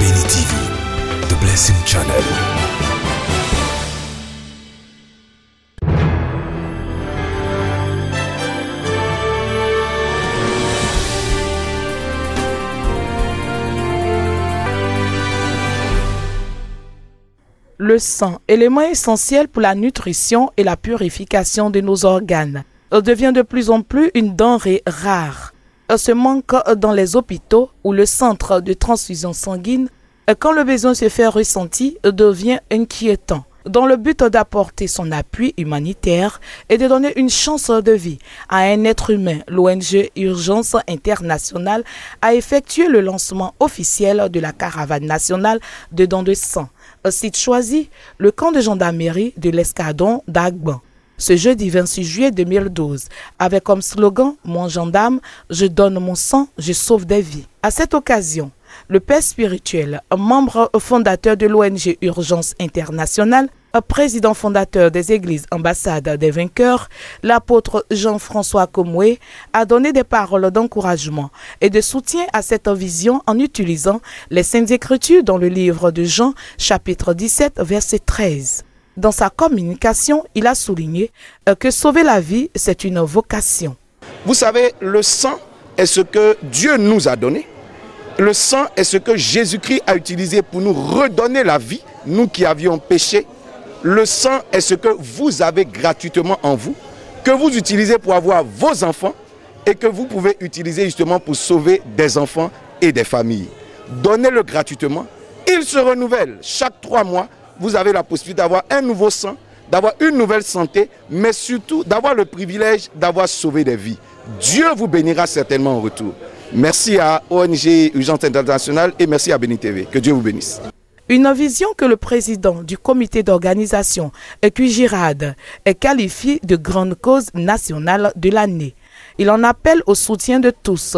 Béni TV, The Blessing Channel. Le sang, élément essentiel pour la nutrition et la purification de nos organes, devient de plus en plus une denrée rare. Ce manque dans les hôpitaux ou le centre de transfusion sanguine, quand le besoin se fait ressentir, devient inquiétant. Dans le but d'apporter son appui humanitaire et de donner une chance de vie à un être humain, l'ONG Urgence Internationale a effectué le lancement officiel de la caravane nationale de dons de sang. Site choisi, le camp de gendarmerie de l'Escadron d'Agban. Ce jeudi 26 juillet 2012, avec comme slogan « Mon gendarme, je donne mon sang, je sauve des vies ». À cette occasion, le père spirituel, membre fondateur de l'ONG Urgence Internationale, président fondateur des églises ambassades des vainqueurs, l'apôtre Jean-François Komoué a donné des paroles d'encouragement et de soutien à cette vision en utilisant les Saintes Écritures dans le livre de Jean, chapitre 17, verset 13. Dans sa communication, il a souligné que sauver la vie, c'est une vocation. Vous savez, le sang est ce que Dieu nous a donné. Le sang est ce que Jésus-Christ a utilisé pour nous redonner la vie, nous qui avions péché. Le sang est ce que vous avez gratuitement en vous, que vous utilisez pour avoir vos enfants et que vous pouvez utiliser justement pour sauver des enfants et des familles. Donnez-le gratuitement. Il se renouvelle chaque 3 mois. Vous avez la possibilité d'avoir un nouveau sang, d'avoir une nouvelle santé, mais surtout d'avoir le privilège d'avoir sauvé des vies. Dieu vous bénira certainement en retour. Merci à ONG Urgence Internationale et merci à Béni TV. Que Dieu vous bénisse. Une vision que le président du comité d'organisation, Girard, qualifie de grande cause nationale de l'année. Il en appelle au soutien de tous,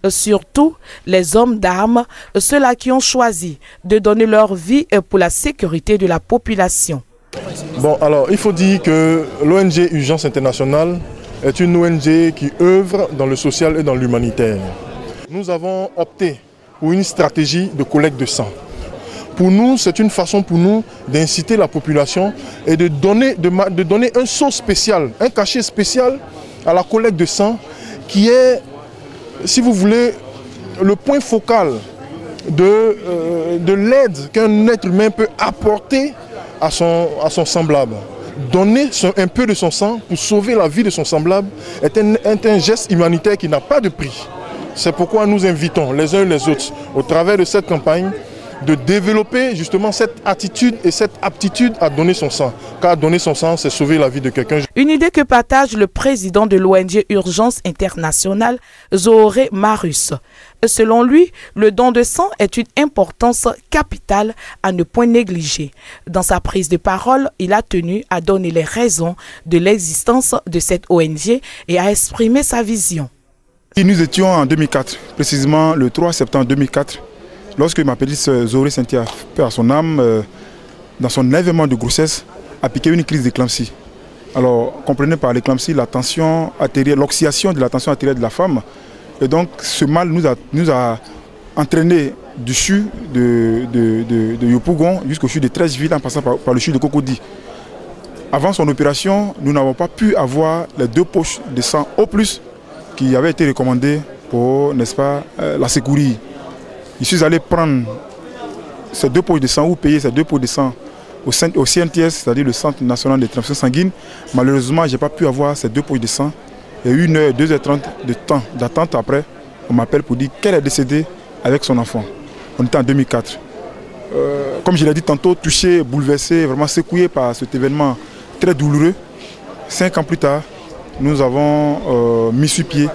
surtout les hommes d'armes, ceux-là qui ont choisi de donner leur vie pour la sécurité de la population. Bon, alors, il faut dire que l'ONG Urgence Internationale est une ONG qui œuvre dans le social et dans l'humanitaire. Nous avons opté pour une stratégie de collecte de sang. Pour nous, c'est une façon pour nous d'inciter la population et de donner un saut spécial, un cachet spécial à la collecte de sang qui est, si vous voulez, le point focal de l'aide qu'un être humain peut apporter à son semblable. Donner un peu de son sang pour sauver la vie de son semblable est un geste humanitaire qui n'a pas de prix. C'est pourquoi nous invitons les uns et les autres, au travers de cette campagne, de développer justement cette attitude et cette aptitude à donner son sang. Car donner son sang, c'est sauver la vie de quelqu'un. Une idée que partage le président de l'ONG Urgence Internationale, Zohoré Marus. Selon lui, le don de sang est une importance capitale à ne point négliger. Dans sa prise de parole, il a tenu à donner les raisons de l'existence de cette ONG et à exprimer sa vision. Nous étions en 2004, précisément le 3 septembre 2004, lorsque ma petite sœur Zohoré Cynthia, paix à son âme, dans son événement de grossesse, a piqué une crise d'éclampsie. Alors, comprenez par l'éclampsie la tension artérielle, l'oxydation de la tension artérielle de la femme. Et donc, ce mal nous a entraîné du CHU de Yopougon jusqu'au CHU de 13 villes en passant par le CHU de Cocody. Avant son opération, nous n'avons pas pu avoir les 2 poches de sang au plus qui avaient été recommandées pour, n'est-ce pas, la secourir. Je suis allé prendre ces 2 poches de sang ou payer ces 2 poches de sang au CNTS, c'est-à-dire le Centre National de Transfusion Sanguine. Malheureusement, je n'ai pas pu avoir ces 2 poches de sang. Il y a eu 1 heure, 2h30 de temps d'attente après. On m'appelle pour dire qu'elle est décédée avec son enfant. On était en 2004. Comme je l'ai dit tantôt, touché, bouleversé, vraiment secoué par cet événement très douloureux. 5 ans plus tard, nous avons mis sur pied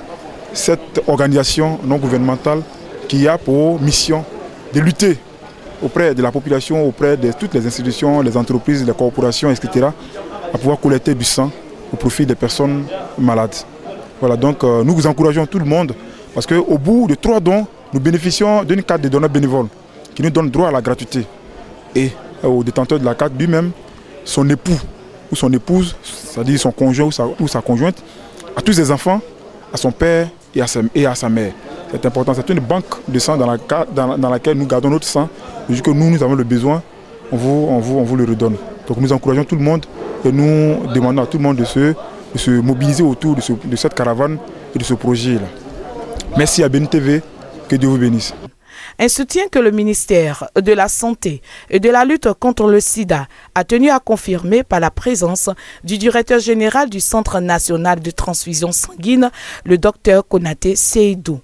cette organisation non gouvernementale qui a pour mission de lutter auprès de la population, auprès de toutes les institutions, les entreprises, les corporations, etc., à pouvoir collecter du sang au profit des personnes malades. Voilà, donc nous vous encourageons tout le monde, parce qu'au bout de 3 dons, nous bénéficions d'une carte de donneur bénévole qui nous donne droit à la gratuité. Et au détenteur de la carte lui-même, son époux ou son épouse, c'est-à-dire son conjoint ou sa conjointe, à tous ses enfants, à son père et à sa mère. C'est important, c'est une banque de sang dans laquelle nous gardons notre sang Le jour que nous avons le besoin, on vous le redonne. Donc nous encourageons tout le monde et nous demandons à tout le monde de se mobiliser autour de cette caravane et de ce projet-là. Merci à Béni TV, que Dieu vous bénisse. Un soutien que le ministère de la Santé et de la lutte contre le sida a tenu à confirmer par la présence du directeur général du Centre national de transfusion sanguine, le Dr Konaté Seydou.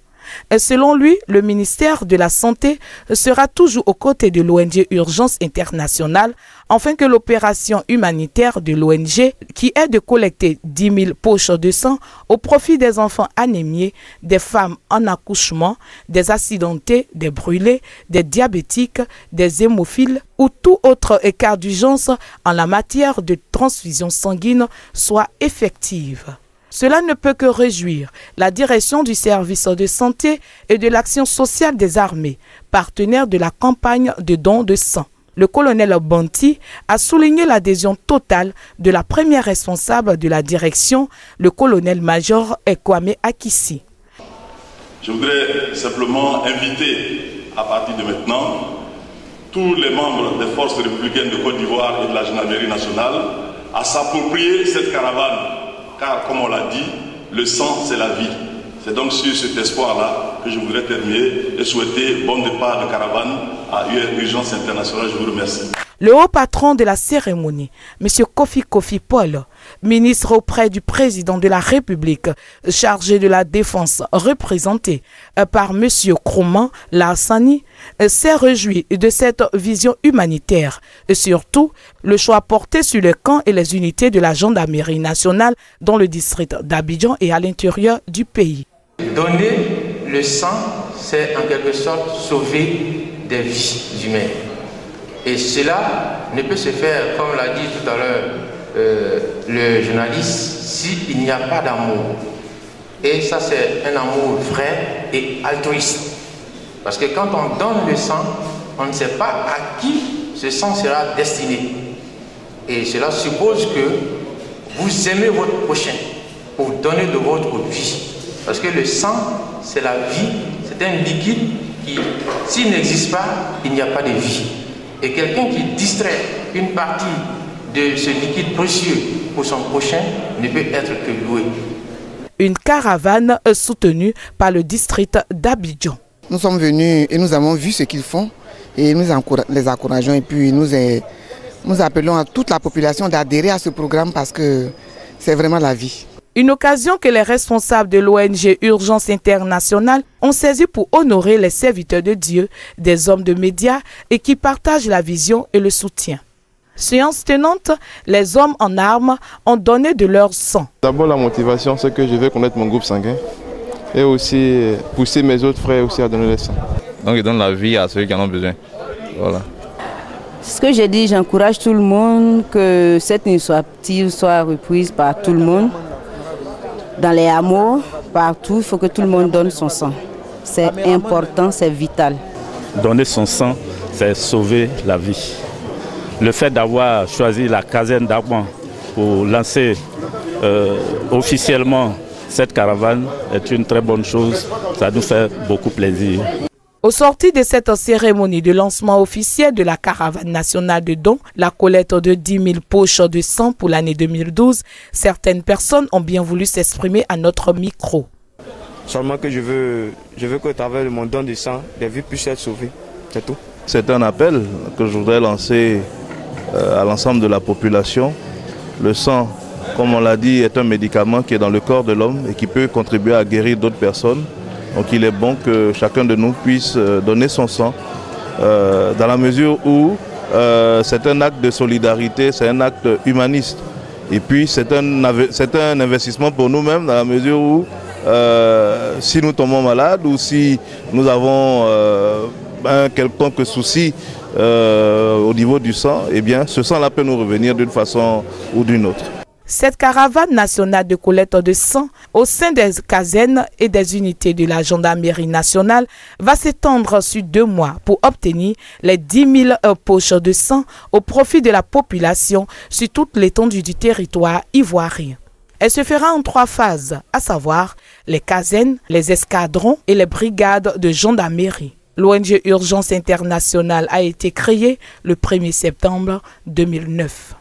Et selon lui, le ministère de la Santé sera toujours aux côtés de l'ONG Urgence Internationale afin que l'opération humanitaire de l'ONG, qui est de collecter 10 000 poches de sang au profit des enfants anémiés, des femmes en accouchement, des accidentés, des brûlés, des diabétiques, des hémophiles ou tout autre cas d'urgence en la matière de transfusion sanguine, soit effective. Cela ne peut que réjouir la direction du service de santé et de l'action sociale des armées, partenaire de la campagne de don de sang. Le colonel Banti a souligné l'adhésion totale de la première responsable de la direction, le colonel-major Kwame Akissi. Je voudrais simplement inviter à partir de maintenant tous les membres des forces républicaines de Côte d'Ivoire et de la gendarmerie nationale à s'approprier cette caravane. Car, comme on l'a dit, le sang, c'est la vie. C'est donc sur cet espoir-là que je voudrais terminer et souhaiter bon départ de caravane à Urgence Internationale. Je vous remercie. Le haut patron de la cérémonie, M. Kofi Paul, ministre auprès du président de la République, chargé de la défense, représenté par M. Krouman Lassani, s'est réjoui de cette vision humanitaire et surtout le choix porté sur le camp et les unités de la gendarmerie nationale dans le district d'Abidjan et à l'intérieur du pays. Donner le sang, c'est en quelque sorte sauver des vies humaines. Et cela ne peut se faire, comme l'a dit tout à l'heure le journaliste, s'il n'y a pas d'amour. Et ça, c'est un amour vrai et altruiste. Parce que quand on donne le sang, on ne sait pas à qui ce sang sera destiné. Et cela suppose que vous aimez votre prochain pour donner de votre vie. Parce que le sang, c'est la vie, c'est un liquide qui, s'il n'existe pas, il n'y a pas de vie. Et quelqu'un qui distrait une partie de ce liquide précieux pour son prochain ne peut être que loué. Une caravane soutenue par le district d'Abidjan. Nous sommes venus et nous avons vu ce qu'ils font et nous les encourageons et puis nous appelons à toute la population d'adhérer à ce programme parce que c'est vraiment la vie. Une occasion que les responsables de l'ONG Urgence Internationale ont saisi pour honorer les serviteurs de Dieu, des hommes de médias et qui partagent la vision et le soutien. Séance tenante, les hommes en armes ont donné de leur sang. D'abord la motivation, c'est que je vais connaître mon groupe sanguin et aussi pousser mes autres frères aussi à donner le sang. Donc ils donnent la vie à ceux qui en ont besoin. Voilà. Ce que j'ai dit, j'encourage tout le monde que cette initiative soit reprise par tout le monde. Dans les hameaux, partout, il faut que tout le monde donne son sang. C'est important, c'est vital. Donner son sang, c'est sauver la vie. Le fait d'avoir choisi la caserne d'Abouan pour lancer officiellement cette caravane est une très bonne chose. Ça nous fait beaucoup plaisir. Au sorti de cette cérémonie de lancement officiel de la caravane nationale de dons, la collecte de 10 000 poches de sang pour l'année 2012, certaines personnes ont bien voulu s'exprimer à notre micro. Seulement que je veux qu'au travers de mon don de sang, des vies puissent être sauvées. C'est tout. C'est un appel que je voudrais lancer à l'ensemble de la population. Le sang, comme on l'a dit, est un médicament qui est dans le corps de l'homme et qui peut contribuer à guérir d'autres personnes. Donc il est bon que chacun de nous puisse donner son sang dans la mesure où c'est un acte de solidarité, c'est un acte humaniste. Et puis c'est un investissement pour nous-mêmes dans la mesure où si nous tombons malades ou si nous avons un quelconque souci au niveau du sang, eh bien ce sang-là peut nous revenir d'une façon ou d'une autre. Cette caravane nationale de collecte de sang au sein des casernes et des unités de la gendarmerie nationale va s'étendre sur 2 mois pour obtenir les 10 000 poches de sang au profit de la population sur toute l'étendue du territoire ivoirien. Elle se fera en 3 phases, à savoir les casernes, les escadrons et les brigades de gendarmerie. L'ONG Urgence Internationale a été créée le 1er septembre 2009.